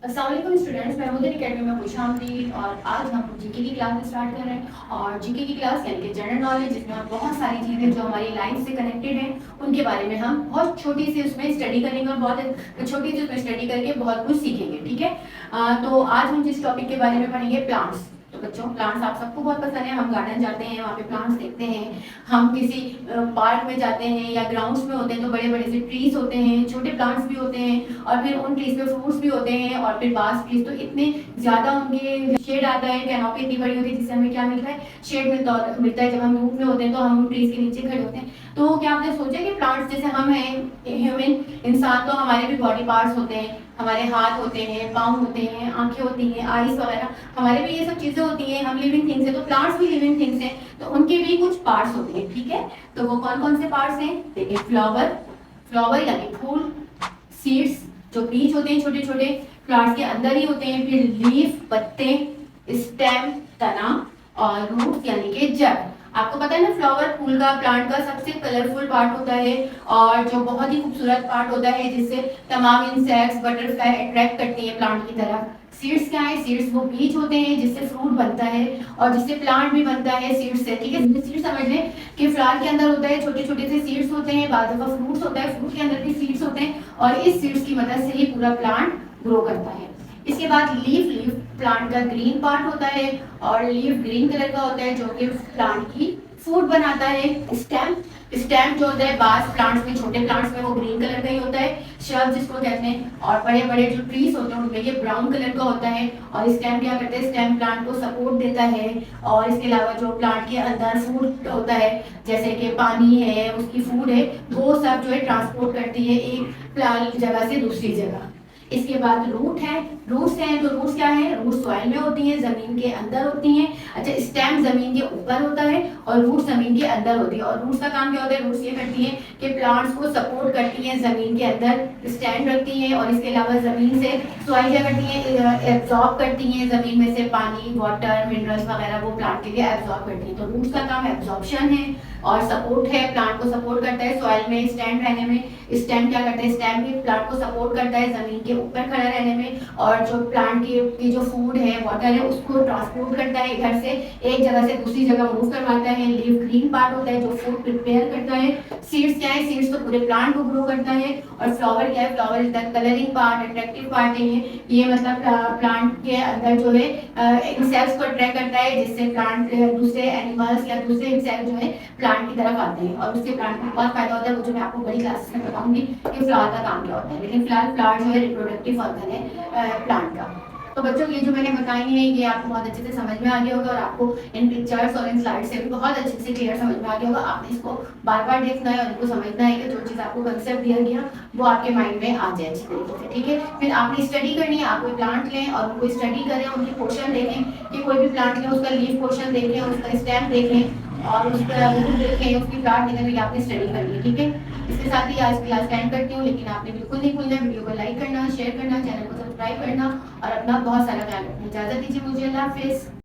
अस्सलाम वालेकुम स्टूडेंट्स, मैं मुदीर अकेडमी में खुशामदीद। और आज हम जीके की क्लास स्टार्ट कर रहे हैं। और जीके की क्लास यानी कि जनरल नॉलेज, जिसमें हम बहुत सारी चीज़ें जो हमारी लाइफ से कनेक्टेड हैं उनके बारे में हम बहुत छोटी सी उसमें स्टडी करेंगे और बहुत छोटी सी उसमें स्टडी करके बहुत कुछ सीखेंगे। ठीक है। तो आज हम जिस टॉपिक के बारे में पढ़ेंगे प्लांट्स। तो बच्चों, प्लांट्स आप सबको बहुत पसंद है। हम गार्डन जाते हैं, वहाँ पे प्लांट्स देखते हैं। हम किसी पार्क में जाते हैं या ग्राउंड्स में होते हैं तो बड़े बड़े से ट्रीज होते हैं, छोटे प्लांट्स भी होते हैं और फिर उन ट्रीज पे फ्रूट्स भी होते हैं। और फिर बास ट्रीज तो इतने ज़्यादा उनके शेड आता है, कैनोपी इतनी बड़ी होती है जिससे हमें क्या मिलता है, शेड मिलता है। जब हम धूप में होते हैं तो हम ट्रीज के नीचे खड़े होते हैं। तो क्या आपने सोचा कि प्लांट्स जैसे हम हैं ह्यूमन इंसान, तो हमारे भी बॉडी पार्ट्स होते हैं, हमारे हाथ होते हैं, पाँव होते हैं, आंखें होती हैं, आईज वगैरह, हमारे भी ये सब चीजें होती हैं। हम लिविंग थिंग्स हैं, तो प्लांट्स भी लिविंग थिंग्स हैं, तो उनके भी कुछ पार्ट्स होते हैं। ठीक है। तो वो कौन कौन से पार्ट्स हैं? देखिए, फ्लावर, फ्लावर यानी फूल, सीड्स जो बीज होते हैं छोटे छोटे प्लांट्स के अंदर ही होते हैं, फिर लीफ पत्ते, स्टेम तना, और रूट्स यानी कि जड़। आपको पता है ना, फ्लावर फूल का, प्लांट का सबसे कलरफुल पार्ट होता है और जो बहुत ही खूबसूरत पार्ट होता है, जिससे तमाम इंसेक्ट्स बटरफ्लाई अट्रैक्ट करती है प्लांट की तरफ। सीड्स क्या है? सीड्स वो बीज होते हैं जिससे फ्रूट बनता है और जिससे प्लांट भी बनता है सीड्स से। ठीक है। सीड्स समझ लें कि फ्लावर के अंदर होता है, छोटे छोटे से सीड्स होते हैं, बाद दफा फ्रूट्स होता है, फ्रूट के अंदर भी सीड्स होते हैं और इस सीड्स की मदद से ही पूरा प्लांट ग्रो करता है। इसके बाद लीफ, लीफ प्लांट का ग्रीन पार्ट होता है और लीफ ग्रीन कलर का होता है जो कि प्लांट की फूड बनाता है। स्टेम, स्टेम जो होता है बास प्लांट्स में, छोटे प्लांट्स में वो ग्रीन कलर का ही होता है, शब जिसको कहते हैं। और बड़े बड़े जो ट्रीज होते हैं उनमें ये ब्राउन कलर का होता है। और स्टेम क्या करते हैं? स्टेम प्लांट को सपोर्ट देता है। और इसके अलावा जो प्लांट के अंदर फूड होता है, जैसे कि पानी है, उसकी फूड है, वो सब जो है ट्रांसपोर्ट करती है एक जगह से दूसरी जगह। इसके बाद रूट है, रूट्स हैं, तो रूट्स क्या है? रूट सॉइल में होती हैं, जमीन के अंदर होती हैं। अच्छा, स्टेम जमीन के ऊपर होता है और रूट जमीन के अंदर होती है। और रूट्स का काम क्या होता है? रूट्स ये करती हैं कि प्लांट्स को सपोर्ट करती हैं, जमीन के अंदर स्टैंड रखती हैं और इसके अलावा जमीन से सॉइल क्या करती हैं? एब्जॉर्ब करती हैं, जमीन में से पानी, वाटर, मिनरल्स वगैरह वो प्लांट के लिए एब्जॉर्ब करती हैं। तो रूट्स का काम एब्जॉर्प्शन है और सपोर्ट है, प्लांट को सपोर्ट करता है सॉइल में स्टैंड रहने में। स्टेम क्या करता है? स्टेम भी प्लांट को सपोर्ट करता है जमीन के ऊपर खड़ा रहने में और जो प्लांट की जो फूड है, वाटर है, उसको ट्रांसपोर्ट करता है, इधर से एक जगह से दूसरी जगह मूव करवाता है। लीफ ग्रीन पार्ट होता है जो फूड प्रिपेयर करता है। सीड्स क्या है? सीड्स तो पूरे प्लांट को ग्रो करता है। और फ्लावर क्या है? Flower is the colouring part, attractive part है ये मतलब प्लांट के अंदर जो है इंसेक्ट्स को अट्रैक्ट करता है, जिससे प्लांट दूसरे एनिमल्स या दूसरे इंसेक्ट जो है प्लांट की तरफ आते हैं और उससे प्लांट को बहुत फायदा होता है, वो जो मैं आपको बड़ी क्लासेस में बताऊंगी कि फ्लावर का काम क्या होता है। लेकिन फिलहाल फ्लावर जो है रिप्रोडक्टिव ऑर्गन है प्लांट का। तो बच्चों, ये जो मैंने बताई है ये आपको बहुत अच्छे से समझ में आ गया होगा और आपको इन पिक्चर्स और इन स्लाइड से भी बहुत अच्छे से क्लियर समझ में आ गया होगा। आपने इसको बार बार देखना है और इनको समझना है कि जो चीज़ आपको कंसेप्ट दिया गया वो आपके माइंड में आ जाए अच्छी तरीके से। ठीक है। फिर आपने स्टडी करनी है, आप कोई प्लांट लें और उनको स्टडी करें, उनके पोर्शन देखें कि कोई भी प्लांट लें, उसका लीफ पोर्शन देखें, उसका स्टेम देखें और उसका रूट देखें, उसकी प्लांट देखें, तो ये आपने स्टडी करनी है। ठीक है। इसके साथ ही आज क्लास एंड करती हूँ, लेकिन आपने बिल्कुल नहीं भूलना वीडियो को लाइक करना, शेयर करना, चैनल को सब्सक्राइब करना और अपना बहुत सारा ख्याल रखना। इजाज़त दीजिए मुझे। अल्लाह हाफिज़।